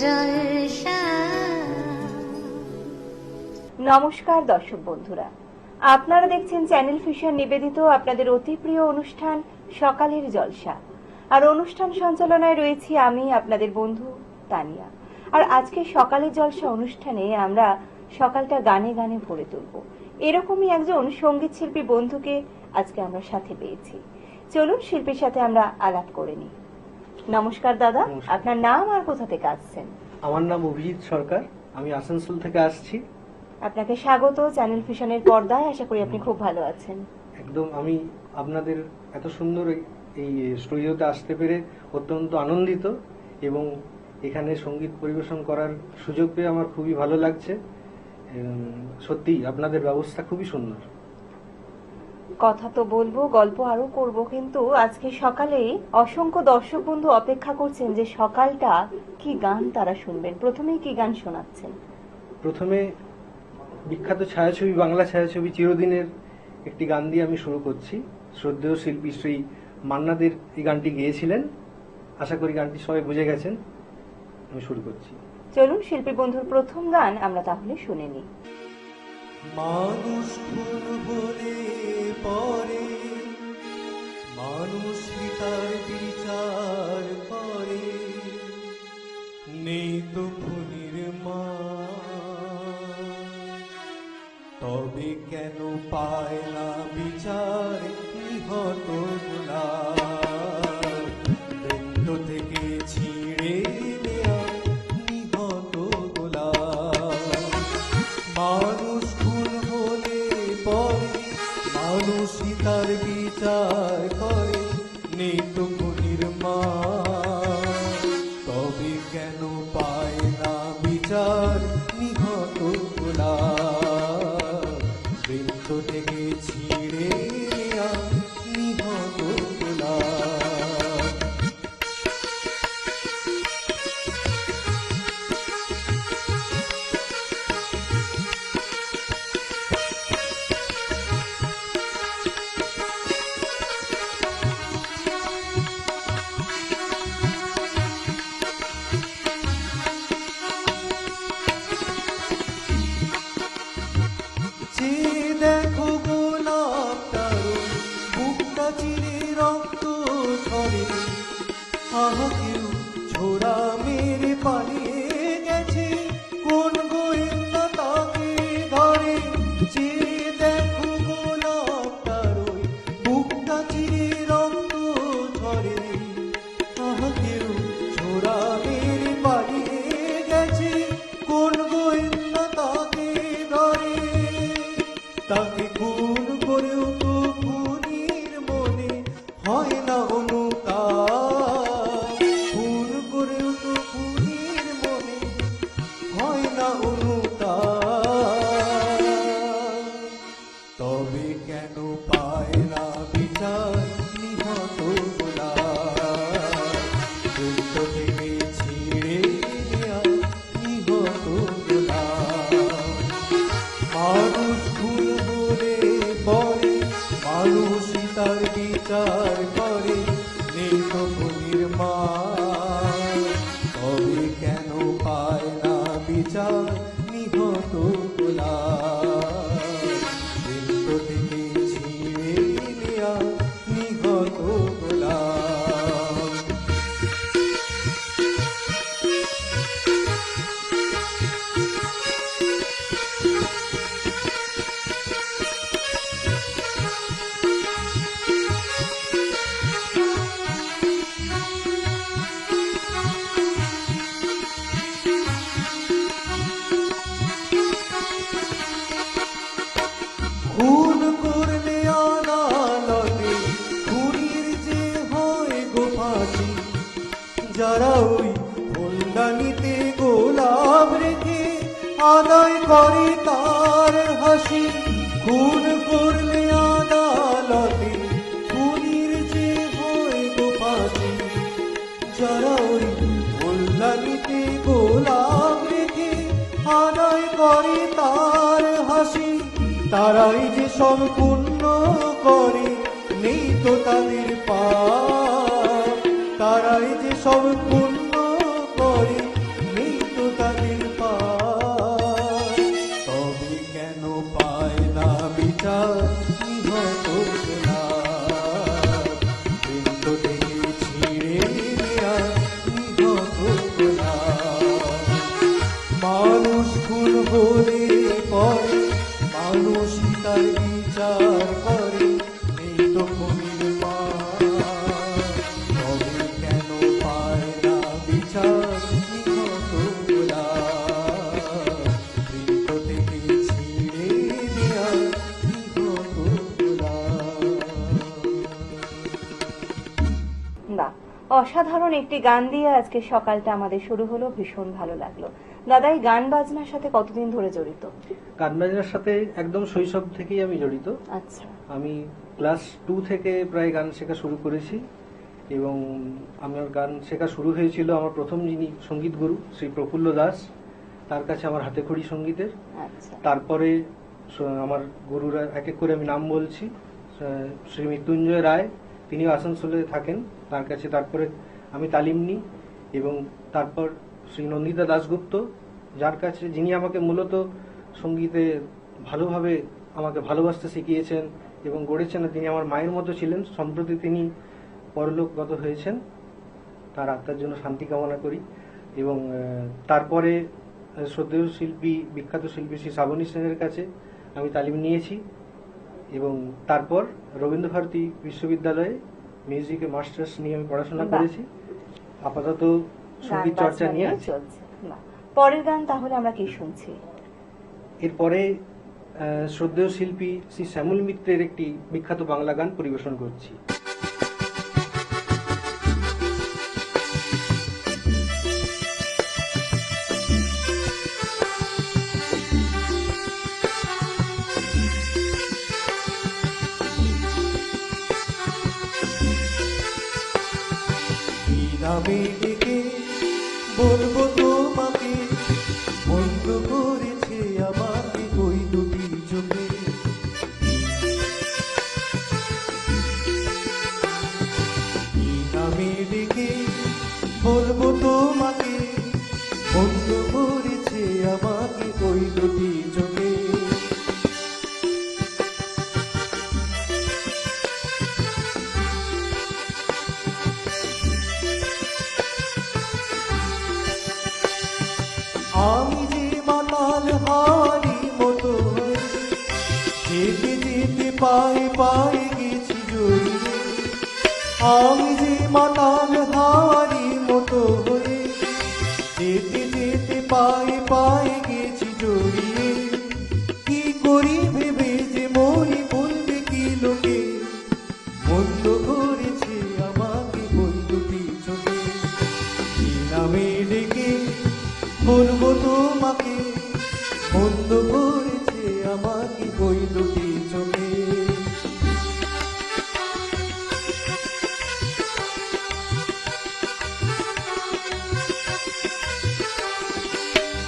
জলসা। নমস্কার দর্শক বন্ধুরা, আপনারা দেখছেন চ্যানেল ফিশন নিবেদিত আপনাদের অতি প্রিয় অনুষ্ঠান সকালের জলসা। আর অনুষ্ঠান সঞ্চালনায় রয়েছি আমি আপনাদের বন্ধু তানিয়া। আর আজকে সকালের জলসা অনুষ্ঠানে আমরা সকালটা গানে গানে ভরে তুলব। এরকমই একজন সঙ্গীত শিল্পী বন্ধুকে আজকে আমরা সাথে পেয়েছি। চলুন শিল্পীর সাথে আমরা আলাপ করে নিই। নমস্কার দাদা, আপনার নাম আর কোথা থেকে আসছেন? আমার নাম অভিজিৎ সরকার, আমি আসানসোল থেকে আসছি। আপনাকে স্বাগত চ্যানেল ফিশনের পর্দায়। আশা করি আপনি খুব ভালো আছেন। একদম, আমি আপনাদের এত সুন্দর এই স্টুডিওতে আসতে পেরে অত্যন্ত আনন্দিত এবং এখানে সঙ্গীত পরিবেশন করার সুযোগ পেয়ে আমার খুবই ভালো লাগছে। সত্যি আপনাদের ব্যবস্থা খুবই সুন্দর। কথা তো বলবো, গল্প আরো করব, কিন্তু আজকে সকালেই অসংখ্য দর্শক বন্ধু অপেক্ষা করছেন যে সকালটা কি গান তারা শুনবেন। প্রথমেই কি গান শোনাচ্ছেন? প্রথমে বিখ্যাত ছায়াছবি, বাংলা ছায়াছবি চিরদিনের একটি গান দিয়ে আমি শুরু করছি। শ্রদ্ধেয় শিল্পী শ্রী মান্না দের এই গানটি গেয়েছিলেন। আশা করি গানটি সবাই বুঝে গেছেন। আমি শুরু করছি। চলুন শিল্পী বন্ধুর প্রথম গান আমরা তাহলে শুনে নিই। মানুষ খুন হলে পরে মানুষ তার বিচার করে, নেই তো খুনির মা, তবে কেন পায় না বিচার নিহত গোলা, বৃন্দ থেকে ছিঁড়ে নেয়া নিহত গোলা। মানুষ খুন হলে পরে মানুষই তার বিচার করে, নেই তো খুনির মা, তবে কেন পায় না বিচার নিহত গোলা, বৃন্দ থেকে ছিঁড়ে নেয়া নিহত গোলা। দেখো গোলাপটার বুকটা চিরে রক্ত ঝরে, আহ কেউ ছোড়া মেরে পালিয়ে গেছে, কোন গোয়েন্দা তাকে ধরে। যে দেখো গোলাপটার বুকটা চিরে রক্ত ঝরে, আহ কেউ ছোড়া মেরে পালিয়ে গেছে, কোন গোয়েন্দা তাকে ধরে। তাকে খুন করেও তো খুনির মনে হয় না অনুতাপ, খুন করেও তো খুনির মনে হয় না অনুতাপ, তবে কেন পায় না বিচার নিহত গোলা, বৃন্দ থেকে ছিঁড়ে নেয়া নিহত গোলা। মানুষ ভুল বলে পরে মানুষই তার বিচার করে, নেই তো খুনির মা, তবে কেন পায় না বিচার নিহত গোলা, বৃন্দ থেকে ছিঁড়ে নেয়া নিহত গোলা। খুন করলে আদালতে খুনির যে হয় গো ফাঁসি, যারা ওই ফুলদানিতে গোলাপ রেখে আদায় করে তার হাসি। খুন করলে আদালতে খুনির যে হয় গো ফাঁসি, যারা ওই ফুলদানিতে গোলাপ রেখে আদায় করে তার হাসি। তারাই যে সব পুণ্য করে, নেই তো তাদের পাপ, তারাই যে সব পুণ্য করে, নেই বাহ, অসাধারণ একটি গান দিয়ে আজকে সকালটা আমাদের শুরু হলো, ভীষণ ভালো লাগলো। দাদা, এই গান বাজনার সাথে কতদিন ধরে জড়িত? গান বাজনার সাথে একদম শৈশব থেকেই আমি জড়িত। আচ্ছা, আমি ক্লাস 2 থেকে প্রায় গান শেখা শুরু করেছি এবং আমার গান শেখা শুরু হয়েছিল আমার প্রথম যিনি সঙ্গীত গুরু শ্রী প্রফুল্ল দাস, তার কাছে আমার হাতেখড়ি সঙ্গীতের। আচ্ছা, তারপরে আমার গুরুরা এক এক করে আমি নাম বলছি। শ্রী মৃত্যুঞ্জয় রায়, তিনিও আসানসোলে থাকেন, তার কাছে তারপরে আমি তালিম নিই এবং তারপর শ্রী নন্দিতা দাশগুপ্ত, যার কাছে যিনি আমাকে মূলত সঙ্গীতে ভালোভাবে আমাকে ভালোবাসতে শিখিয়েছেন এবং গড়েছেন। তিনি আমার মায়ের মতো ছিলেন। সম্প্রতি তিনি পরলোকগত হয়েছেন, তার আত্মার জন্য শান্তি কামনা করি। এবং তারপরে শ্রদ্ধেয় শিল্পী, বিখ্যাত শিল্পী শ্রী শ্রাবণী সেনের কাছে আমি তালিম নিয়েছি এবং তারপর রবীন্দ্রভারতী বিশ্ববিদ্যালয়ে মিউজিকে মাস্টার্স নিয়ে আমি পড়াশোনা বাহ। করেছি। আপাতত গান সঙ্গীত চর্চা বাজনা নিয়ে নিয়ে আছি। চলছে। বাহ। পরের গান তাহলে আমরা কি শুনছি? এরপরে শ্রদ্ধেয় শিল্পী শ্রী শ্যামল মিত্রের একটি বিখ্যাত বাংলা গান পরিবেশন করছি। কি নামে ডেকে বলবো তোমাকে, বন্ধ করেছে আমাকে ওই দুটি চোখে। কি নামে ডেকে বলবো তোমাকে, বন্ধ করেছে আমাকে ওই দুটি চোখে। আমি যে মাতাল হারি মতো হয়ে যেতে যেতে পায়ে পায়ে গেছি জড়িয়ে। আমি যে মাতাল হারি মতো হয়ে যেতে যেতে পায়ে পায়ে গেছি জড়িয়ে। কি করি ভেবে যে মরি বলবে কি লোকে, বন্ধ করেছে আমাকে ওই দুটি চোখে। কি নামে ডেকে বলবো তোমাকে, বন্ধ করেছে আমাকে ওই দুটি চোখে।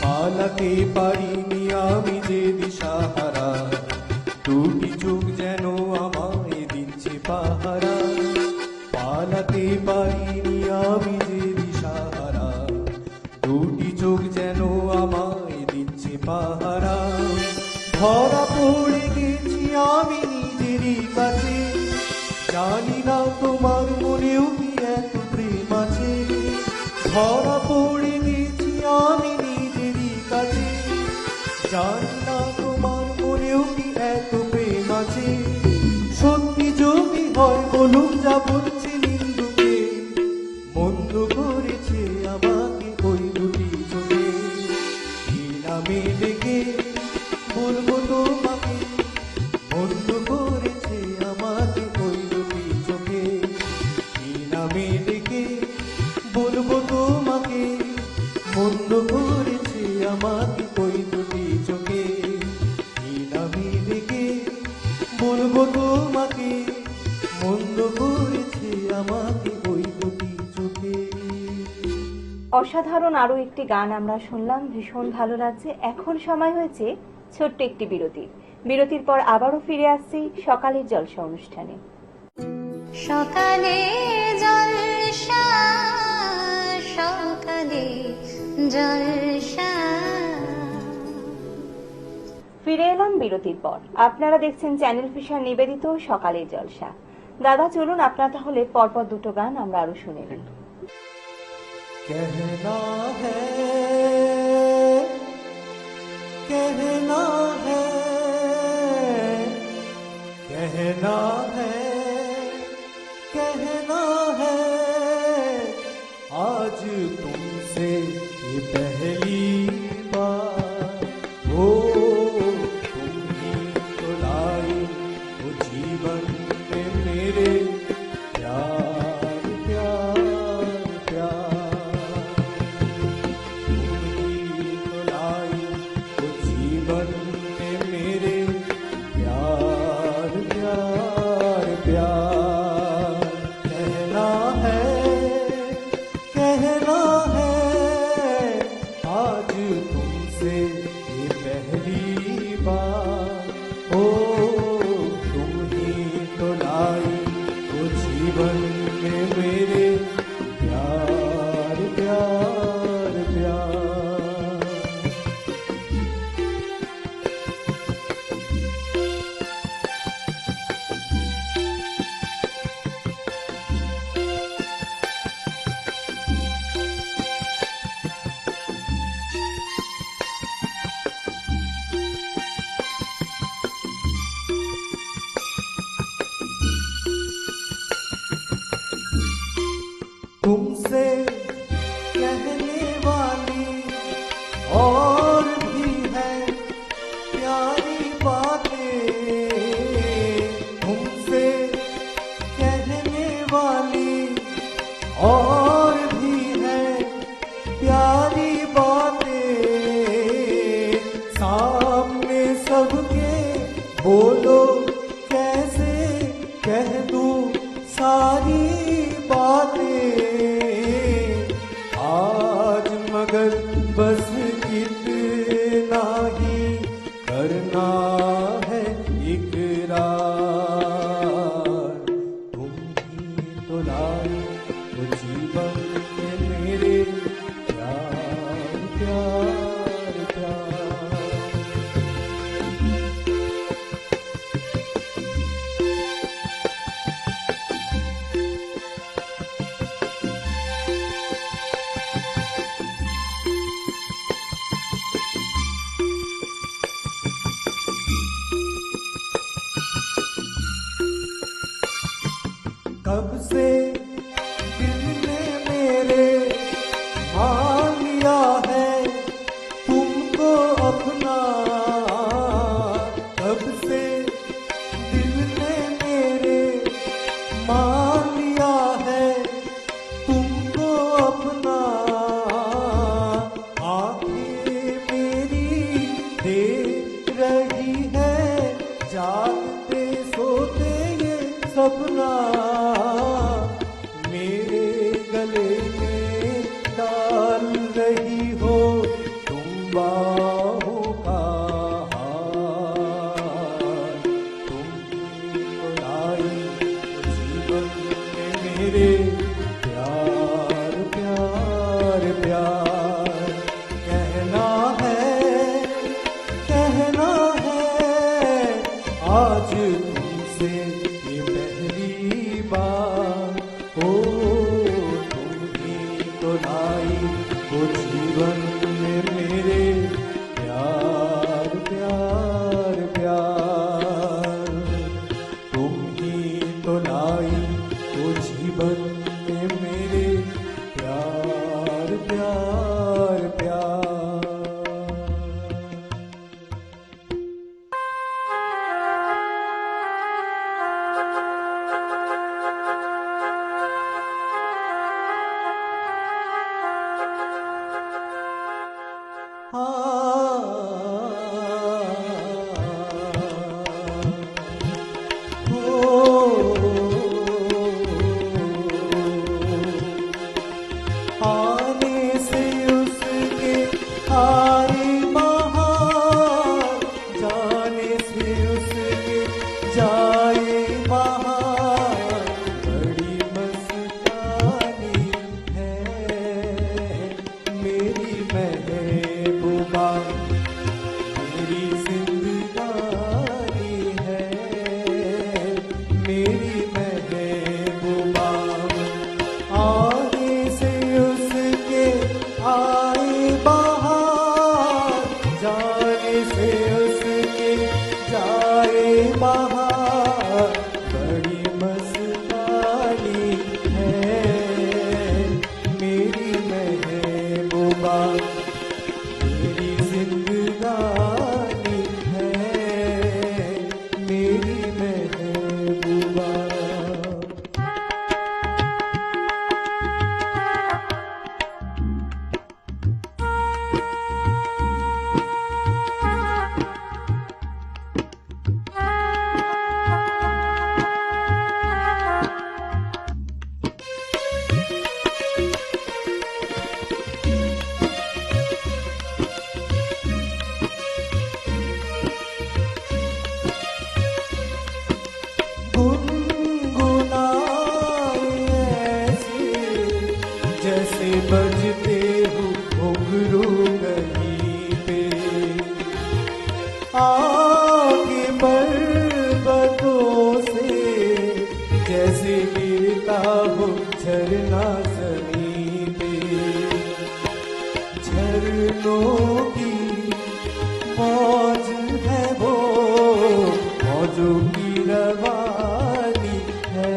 পালাতে পারিনি আমি যে দিশাহারা, দুটি চোখ যেন আমায় দিচ্ছে পাহারা। পালাতে পারিনি আমি যে দিশাহারা, দুটি চোখ যেন আমায় দিচ্ছে পাহারা। ধরা পড়ে গেছি আমি নিজেরই কাছে, জানি না তোমার মনেও কি এত প্রেম আছে। ধরা পড়ে গেছি আমি নিজেরই কাছে, জানি না তোমার মনেও কি এত প্রেম আছে। সত্যি যদি হয় বলুক যা বলছি নিন্দুকে, মন্দ করেছে আমাকে ওই দুটি চোখে। কি নামে ডেকে বলবো তোমাকে, মন্দ করেছে আমাকে ওই দুটি চোখে। কি নামে ডেকে বলবো তোমাকে, মন্দ করেছে আমাকে ওই দুটি চোখে। কি নামে ডেকে বলবো তোমাকে, মন্দ করেছে আমাকে ওই দুটি চোখে। অসাধারণ আরো একটি গান আমরা শুনলাম, ভীষণ ভালো লাগছে। এখন সময় হয়েছে ছোট্ট একটি বিরতির। বিরতির পর আবারও ফিরে আসছি সকালের জলসা অনুষ্ঠানে। সকালে জলসা, সকালে জলসা। ফিরে এলাম বিরতির পর। আপনারা দেখছেন চ্যানেল ফিশার নিবেদিত সকালের জলসা। দাদা, চলুন আপনার তাহলে পরপর দুটো গান আমরা আরো শুনে নিই। कहना है, कहना है, कहना है, कहना है, आज तुमसे ये पहली बार। हो तुम ही तो लाई वो जीवन में मेरे प्यार प्यार। में मेरे प्यार प्यार प्यार। तुमसे कहने वाली और भी है प्यारी बातें, तुमसे कहने वाली और भी है प्यारी बातें। सामने सबके बोलो कैसे कह दूं सारी बातें। आज मगर बस इतना ही करना है इकरार। तुम ही तो लाई वो जीवन में मेरे प्यार प्यार प्यार। कब से दिल ने मेरे मान लिया है तुमको अपना। कब से दिल ने मेरे मान लिया है तुमको अपना। आंखें मेरी देख रही है जागते सोते ये सपना। मेरे गले में डाल रही हो तुम बाहों का हार। तुम ही तो लाई जीवन में मेरे प्यार प्यार प्यार। कहना है आज तुमसे ये पहली बार। ओ तुम ही तो लाई वो जीवन में मेरे प्यार प्यार प्यार। तुम ही तो लाई वो जीवन में मेरे प्यार प्यार प्यार। आने से झरना जमीन पे, झरनों की मौज है वो, मौजों की रवानी है।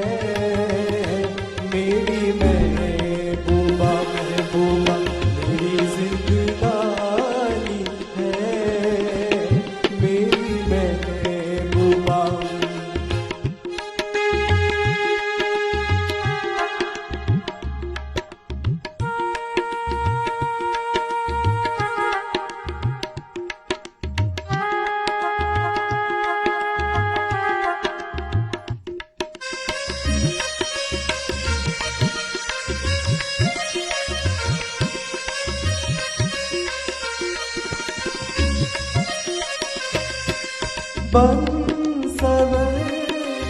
मेरी महबूबा महबूबा मेरी जिंदगानी है, मेरी महबूबा। बन सवर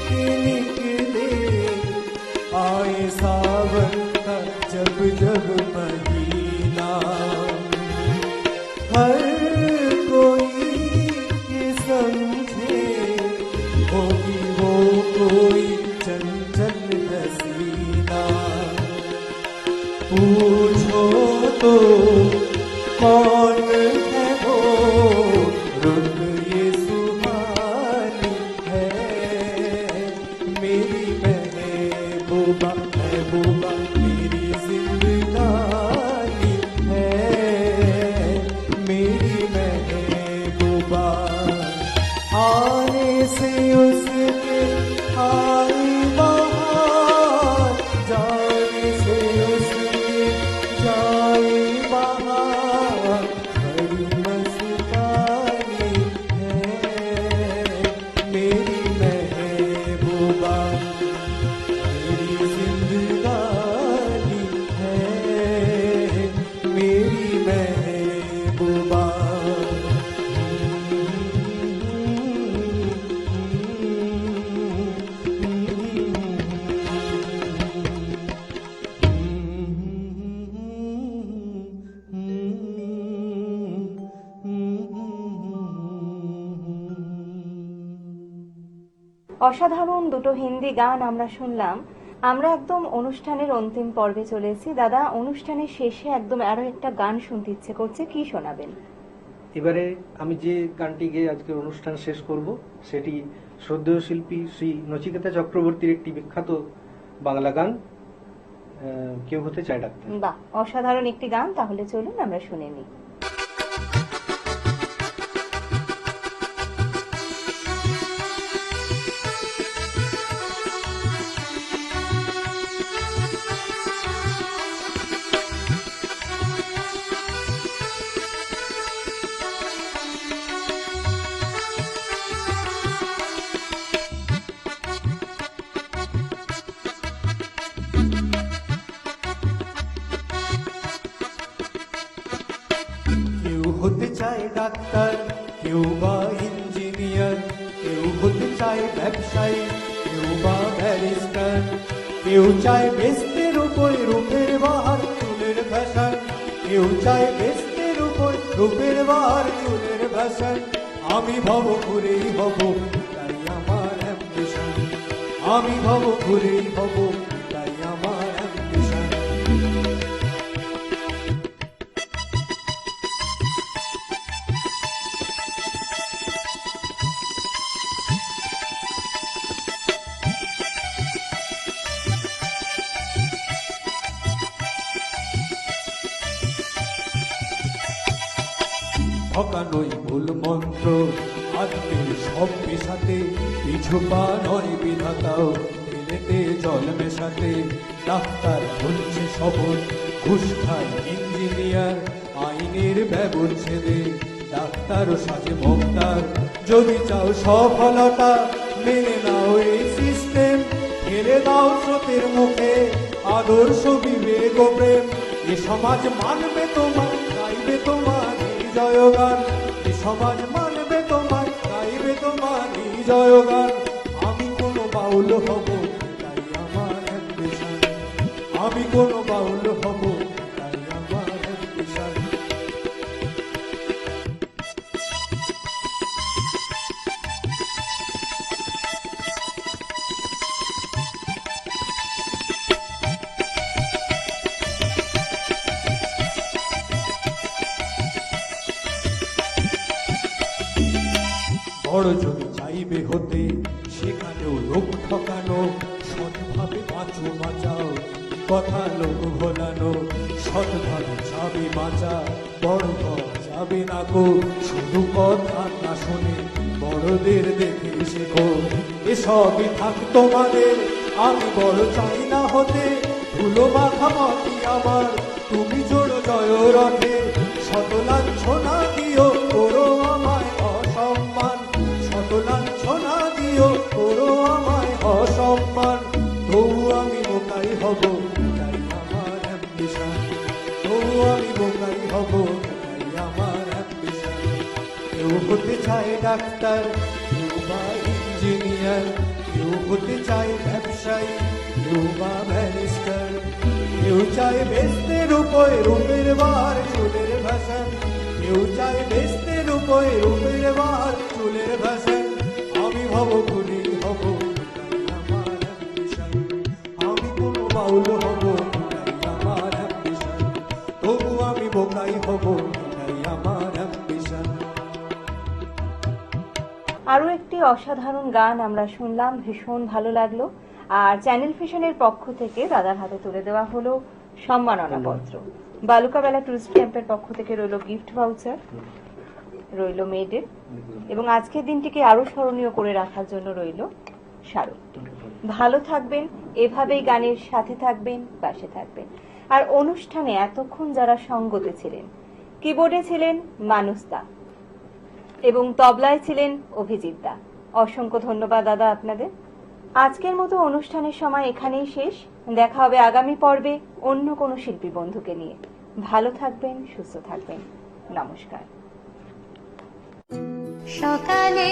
के निकले आए सावन का जब जब महीना, हर कोई ये समझे होगी वो कोई चंचल हसीना। पूछो तो कौन है वो, रुत ये सुहानी है। मेरी महबूबा महबूबा मेरी जिंदगानी है, मेरी महबूबा। आने से उसके आई बहार, जाने से उसके जाए बहार। बड़ी मस्तानी है मेरी महबूबा, मेरी जिंदगानी है, मेरी महबूबा। অসাধারণ দুটো হিন্দি গান আমরা শুনলাম। আমরা একদম অনুষ্ঠানের অন্তিম পর্বে চলেছি। দাদা, অনুষ্ঠানের শেষে একদম আরো একটা গান শুনতে ইচ্ছে করছে, কি শোনাবেন? এবারে আমি যে গানটি গেয়ে আজকের অনুষ্ঠান শেষ করব সেটি শ্রদ্ধেয় শিল্পী শ্রী নচিকেতা চক্রবর্তীর একটি বিখ্যাত বাংলা গান, কেউ হতে চায় ডাক্তার। বাহ, অসাধারণ একটি গান, তাহলে চলুন আমরা শুনে নিই। কেউ হতে চায় ডাক্তার, কেউ বা ইঞ্জিনিয়ার, কেউ হতে চায় ব্যবসায়ী, কেউ বা ব্যারিস্টার। কেউ চায় বেস্তের উপর রূপের বাহার চুলের ফ্যাশন, কেউ চায় বেস্তের উপর রূপের বাহার চুলের ফ্যাশন। আমি ভব ঘুরেই হব, তাই আমার অ্যাম্বিশন। আমি ভব ঘুরেই হব, তাই আমার অ্যাম্বিশন। ঠকানোই ভুল মন্ত্র, আজকের সব পেশাতে পিছু পা নয় বিধাতাও, ফেলেতে জল মেশাতে ডাক্তার হচ্ছে সবল, ঘুষ খায় ইঞ্জিনিয়ার আইনের ব্যবচ্ছেদে, ডাক্তারও সাজে মমতার। যদি চাও সফলতা মেনে নাও এই সিস্টেম, ফেলে দাও স্রোতের মুখে আদর্শ বিবেক ও প্রেম। এ সমাজ মানবে তোমার, গাইবে তোমার এই জয়গান। এ সমাজ মানবে তোমার, গাইবে তোমার এই জয়গান। আমি কোনো বাউল হব, তাই আমার অ্যাম্বিশন। আমি কোনো বাউল হব, তাই আমার অ্যাম্বিশন। বড় যদি চাইবে হতে সেখানেও লোক ঠকানো, সৎভাবে বাঁচাও কথা লোক ভোলানো, সৎভাবে যাবে বাঁচা বড় যাবে না গো, শুধু কথা না শুনে বড়দের দেখে শেখো। এসবই থাক তোমাদের, আমি বড় চাই না হতে, ধুলো মাখামাখি আমার তুমি জোড়ো জয় রথে, শত লাঞ্ছনা দিও করো আমায় অসম্মান, শত লাঞ্ছনা দিও করো আমায় অসম্মান, তবু আমি বোকাই হব এটাই আমার অ্যাম্বিশন, তবু আমি বোকাই হব এটাই আমার অ্যাম্বিশন। কেউ হতে চায় ডাক্তার, কেউ বা ইঞ্জিনিয়ার, কেউ হতে চায় ব্যবসায়ী, কেউ বা ব্যারিস্টার, কেউ চায় বেচতে রূপে রূপের বার চুলের ভাষণ, কেউ চায় বেচতে রূপে রূপের বার চুলের ভাষণ। আমি ভব গুণী হব এটাই আমার অ্যাম্বিশন, আমি কোনো বাউল হব এটাই আমার অ্যাম্বিশন, তবু আমি বোকাই হব এটাই আমার অ্যাম্বিশন। আরো একটি অসাধারণ গান আমরা শুনলাম, ভীষণ ভালো লাগলো। আর চ্যানেল ফিশনের পক্ষ থেকে দাদার হাতে তুলে দেওয়া হলো সম্মাননা পত্র, বালুকাবেলা টুরিস্ট ক্যাম্পের পক্ষ থেকে রইল গিফট ভাউচার, রইল মেডেল, এবং আজকের দিনটিকে আরো স্মরণীয় করে রাখার জন্য রইল স্মারক। ভালো থাকবেন, এভাবেই গানের সাথে থাকবেন, পাশে থাকবেন। আর অনুষ্ঠানে এতক্ষণ যারা সঙ্গতে ছিলেন, কিবোর্ডে ছিলেন মানুষদা এবং তবলায় ছিলেন অভিজিৎ দা, অসংখ্য ধন্যবাদ দাদা আপনাদের। আজকের মতো অনুষ্ঠানের সময় এখানেই শেষ। দেখা হবে আগামী পর্বে অন্য কোনো শিল্পী বন্ধুকে নিয়ে। ভালো থাকবেন, সুস্থ থাকবেন, নমস্কার। সকালে